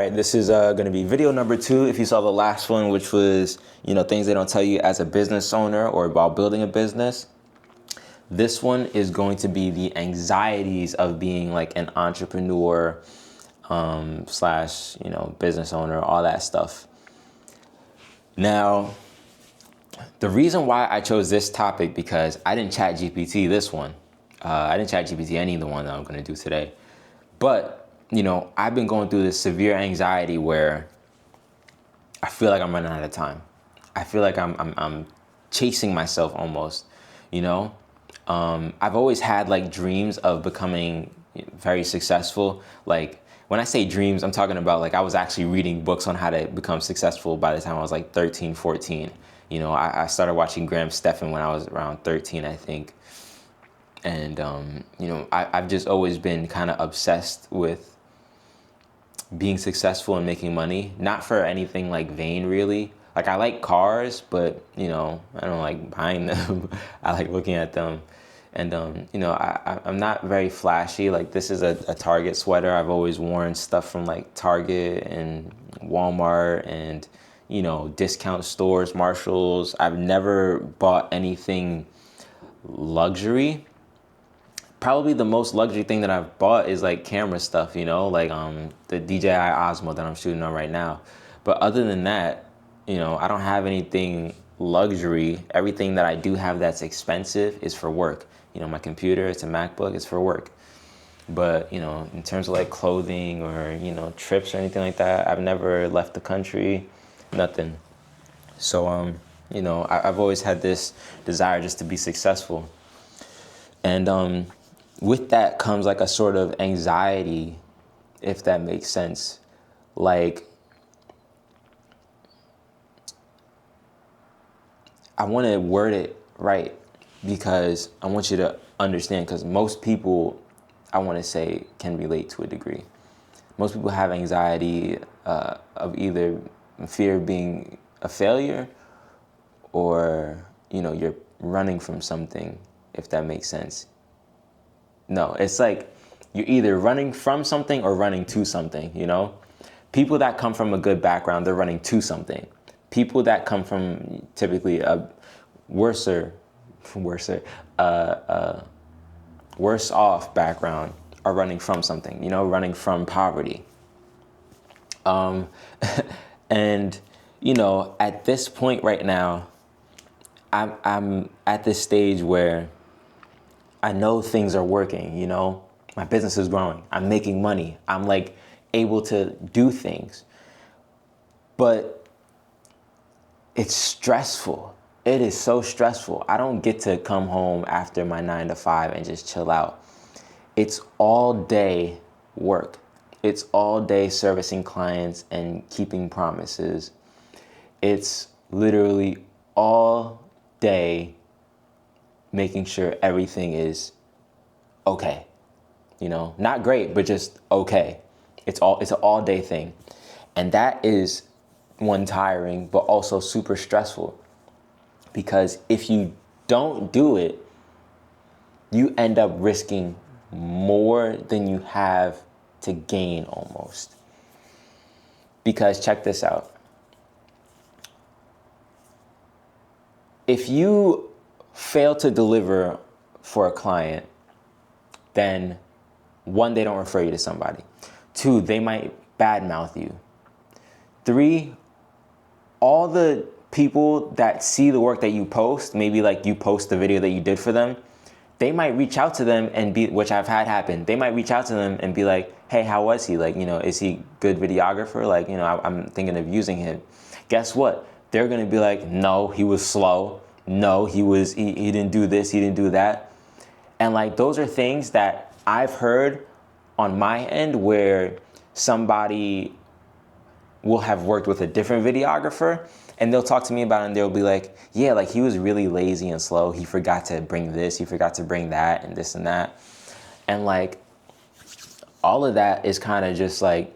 All right, this is going to be video number 2. If you saw the last one, which was, things they don't tell you as a business owner or about building a business. This one is going to be the anxieties of being like an entrepreneur slash, business owner, all that stuff. Now, the reason why I chose this topic, because I didn't chat GPT this one. I didn't chat GPT any of the one that I'm going to do today. But I've been going through this severe anxiety where I feel like I'm running out of time. I feel like I'm chasing myself almost, I've always had like dreams of becoming very successful. Like when I say dreams, I'm talking about like I was actually reading books on how to become successful by the time I was like 13, 14. I started watching Graham Stephan when I was around 13, I think. And, I've just always been kind of obsessed with being successful and making money, not for anything like vain, really. Like I like cars, but I don't like buying them. I like looking at them, and I'm not very flashy. Like this is a Target sweater. I've always worn stuff from like Target and Walmart and discount stores, Marshalls. I've never bought anything luxury. Probably the most luxury thing that I've bought is like camera stuff, like the DJI Osmo that I'm shooting on right now. But other than that, I don't have anything luxury. Everything that I do have that's expensive is for work. My computer, it's a MacBook, it's for work. But, in terms of like clothing or, trips or anything like that, I've never left the country, nothing. So, I've always had this desire just to be successful. And with that comes like a sort of anxiety, if that makes sense. Like, I want to word it right because I want you to understand, because most people, I want to say, can relate to a degree. Most people have anxiety of either fear of being a failure or, you're running from something, if that makes sense. No, it's like you're either running from something or running to something, People that come from a good background, they're running to something. People that come from typically a worse off background are running from something, running from poverty. And, at this point right now, I'm at this stage where I know things are working, my business is growing. I'm making money. I'm like able to do things. But it's stressful. It is so stressful. I don't get to come home after my 9 to 5 and just chill out. It's all day work. It's all day servicing clients and keeping promises. It's literally all day making sure everything is okay. Not great, but just okay. It's an all day thing. And that is one, tiring, but also super stressful. Because if you don't do it, you end up risking more than you have to gain almost. Because check this out. If you fail to deliver for a client, then 1, they don't refer you to somebody. 2, they might badmouth you. 3, all the people that see the work that you post, maybe like you post the video that you did for them, they might reach out to them and be, which I've had happen, they might reach out to them and be like, hey, how was he? Like, is he good videographer? Like, I'm thinking of using him. Guess what? They're going to be like, no, he was slow. No, he didn't do this, he didn't do that. And like, those are things that I've heard on my end where somebody will have worked with a different videographer and they'll talk to me about it and they'll be like, yeah, like he was really lazy and slow. He forgot to bring this, he forgot to bring that and this and that. And like, all of that is kind of just like,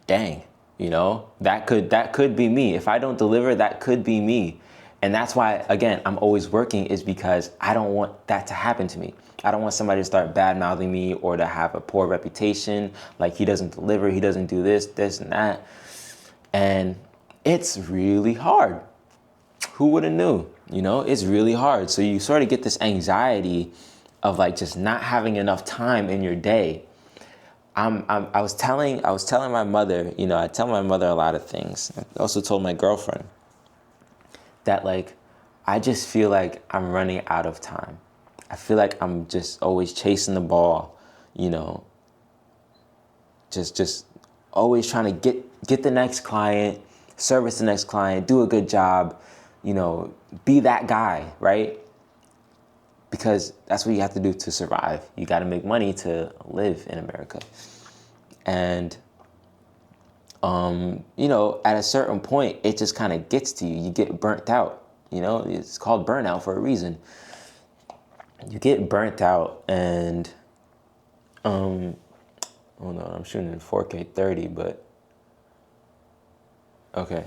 dang, that could be me. If I don't deliver, that could be me. And that's why, again, I'm always working, is because I don't want that to happen to me. I don't want somebody to start bad mouthing me or to have a poor reputation. Like, he doesn't deliver, he doesn't do this and that. And it's really hard. Who would have knew? It's really hard. So you sort of get this anxiety of like just not having enough time in your day. I was telling my mother, I tell my mother a lot of things. I also told my girlfriend that like, I just feel like I'm running out of time. I feel like I'm just always chasing the ball, just always trying to get the next client, service the next client, do a good job, be that guy, right? Because that's what you have to do to survive. You got to make money to live in America. And, at a certain point, it just kind of gets to you. You get burnt out, it's called burnout for a reason. You get burnt out and, hold on, I'm shooting in 4K 30, but, okay.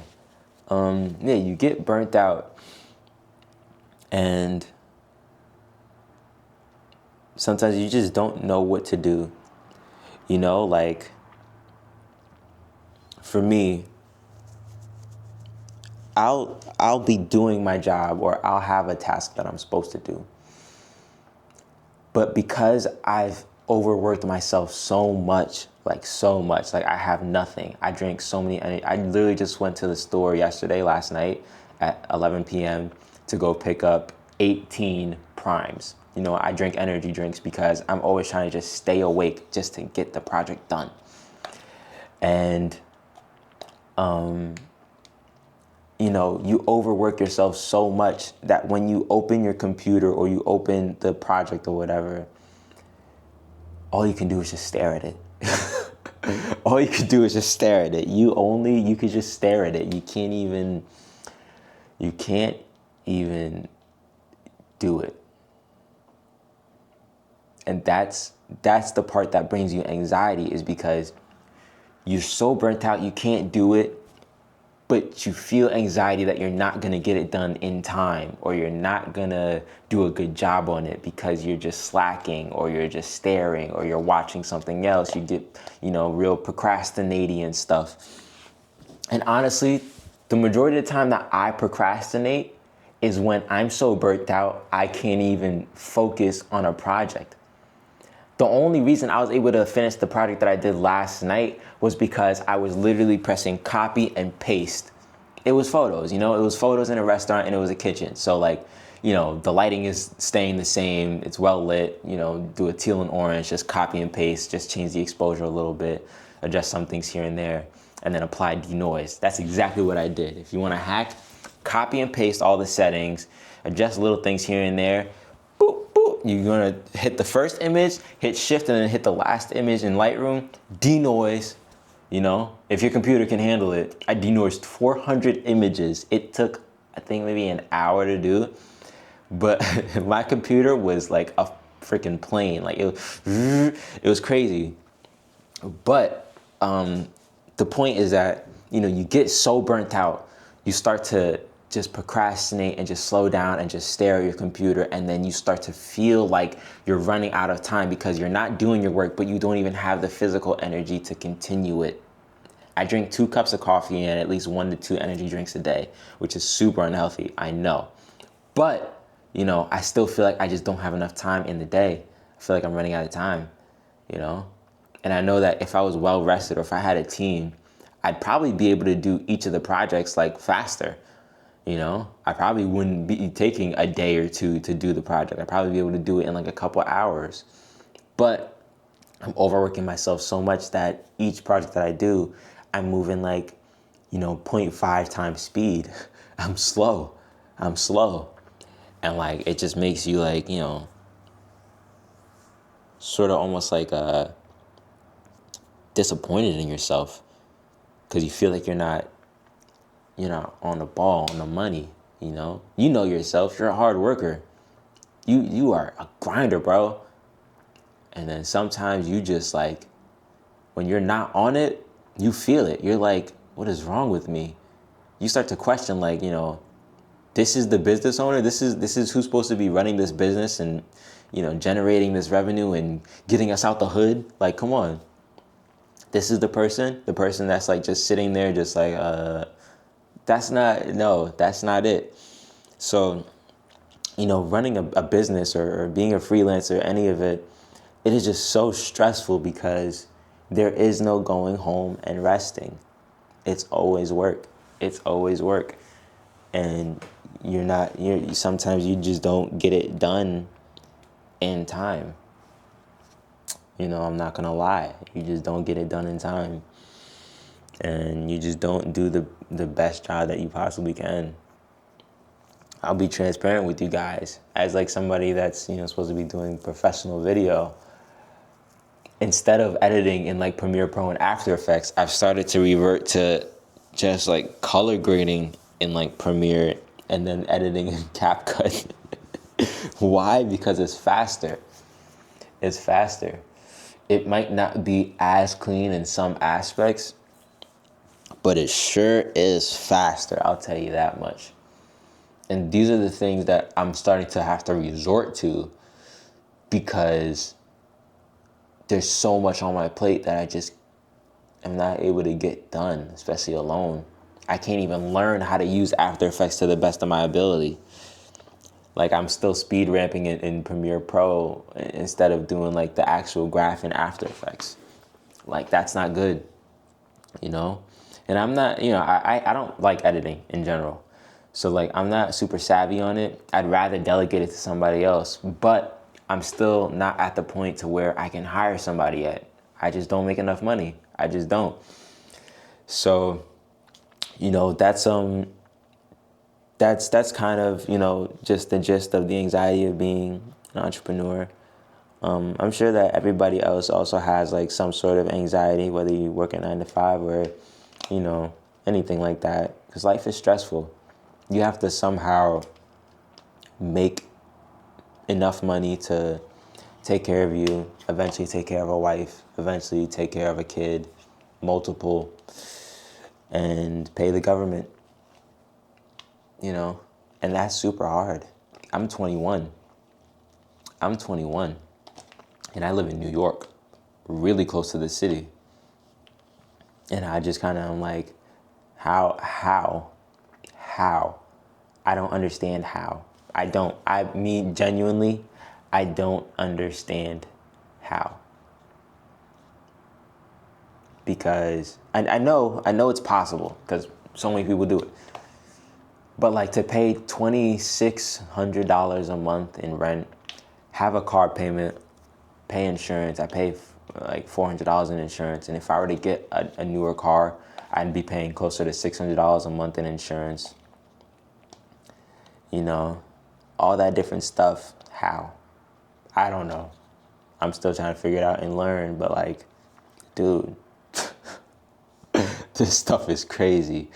You get burnt out and sometimes you just don't know what to do. Like, for me, I'll be doing my job or I'll have a task that I'm supposed to do. But because I've overworked myself so much, like I have nothing. I drink so many, I literally just went to the store last night at 11 p.m. to go pick up 18 primes. I drink energy drinks because I'm always trying to just stay awake just to get the project done. And, you overwork yourself so much that when you open your computer or you open the project or whatever, all you can do is just stare at it. All you can do is just stare at it. You could just stare at it. You can't even do it. And that's the part that brings you anxiety, is because you're so burnt out, you can't do it, but you feel anxiety that you're not gonna get it done in time, or you're not gonna do a good job on it because you're just slacking, or you're just staring, or you're watching something else. You get, real procrastinating and stuff. And honestly, the majority of the time that I procrastinate is when I'm so burnt out, I can't even focus on a project. The only reason I was able to finish the project that I did last night was because I was literally pressing copy and paste. It was photos, it was photos in a restaurant and it was a kitchen. So like, the lighting is staying the same. It's well lit, do a teal and orange, just copy and paste, just change the exposure a little bit, adjust some things here and there, and then apply denoise. That's exactly what I did. If you want to hack, copy and paste all the settings, adjust little things here and there. You're gonna hit the first image, hit shift, and then hit the last image in Lightroom, denoise, if your computer can handle it. I denoised 400 images. It took, I think, maybe an hour to do, but my computer was like a freaking plane. Like, it was crazy. But the point is that, you get so burnt out, you start to just procrastinate and just slow down and just stare at your computer, and then you start to feel like you're running out of time because you're not doing your work, but you don't even have the physical energy to continue it. I drink 2 cups of coffee and at least 1 to 2 energy drinks a day, which is super unhealthy, I know. But, I still feel like I just don't have enough time in the day. I feel like I'm running out of time, And I know that if I was well rested or if I had a team, I'd probably be able to do each of the projects like faster. I probably wouldn't be taking a day or two to do the project. I'd probably be able to do it in like a couple hours. But I'm overworking myself so much that each project that I do, I'm moving like, 0.5 times speed. I'm slow. And like, it just makes you like, sort of almost like disappointed in yourself, because you feel like you're not on the ball, on the money, You know yourself, you're a hard worker. You are a grinder, bro. And then sometimes you just like, when you're not on it, you feel it. You're like, what is wrong with me? You start to question like, This is the business owner. This is who's supposed to be running this business and, generating this revenue and getting us out the hood. Like, come on. This is the person that's like just sitting there, just like, that's not it. So, running a business or being a freelancer, any of it, it is just so stressful because there is no going home and resting. It's always work. It's always work. And sometimes you just don't get it done in time. I'm not gonna lie. You just don't get it done in time. And you just don't do the best job that you possibly can. I'll be transparent with you guys. As like somebody that's, supposed to be doing professional video, instead of editing in like Premiere Pro and After Effects, I've started to revert to just like color grading in like Premiere and then editing in CapCut. Why? Because it's faster. It's faster. It might not be as clean in some aspects, but it sure is faster. I'll tell you that much. And these are the things that I'm starting to have to resort to because there's so much on my plate that I just am not able to get done, especially alone. I can't even learn how to use After Effects to the best of my ability. Like, I'm still speed ramping it in Premiere Pro instead of doing like the actual graph in After Effects. Like, that's not good, And I'm not, I don't like editing in general. So like, I'm not super savvy on it. I'd rather delegate it to somebody else, but I'm still not at the point to where I can hire somebody yet. I just don't make enough money. I just don't. So, that's kind of, just the gist of the anxiety of being an entrepreneur. I'm sure that everybody else also has like some sort of anxiety, whether you work at 9 to 5 or, anything like that, because life is stressful. You have to somehow make enough money to take care of you, eventually take care of a wife, eventually take care of a kid, multiple, and pay the government, and that's super hard. I'm 21, and I live in New York, really close to the city, and I just kind of am like, how? I don't understand how. Genuinely, I don't understand how. Because I know it's possible because so many people do it. But like, to pay $2,600 a month in rent, have a car payment, pay insurance. I pay like $400 in insurance. And if I were to get a newer car, I'd be paying closer to $600 a month in insurance. All that different stuff. How? I don't know. I'm still trying to figure it out and learn, but like, dude, this stuff is crazy.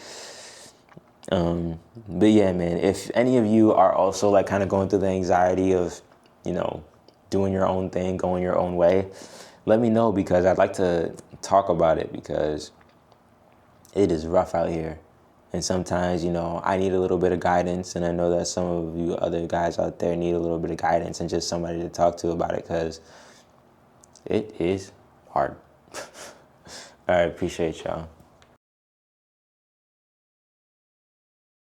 But yeah, man, if any of you are also like kind of going through the anxiety of, doing your own thing, going your own way, let me know, because I'd like to talk about it, because it is rough out here. And sometimes, I need a little bit of guidance, and I know that some of you other guys out there need a little bit of guidance and just somebody to talk to about it, because it is hard. All right, appreciate y'all.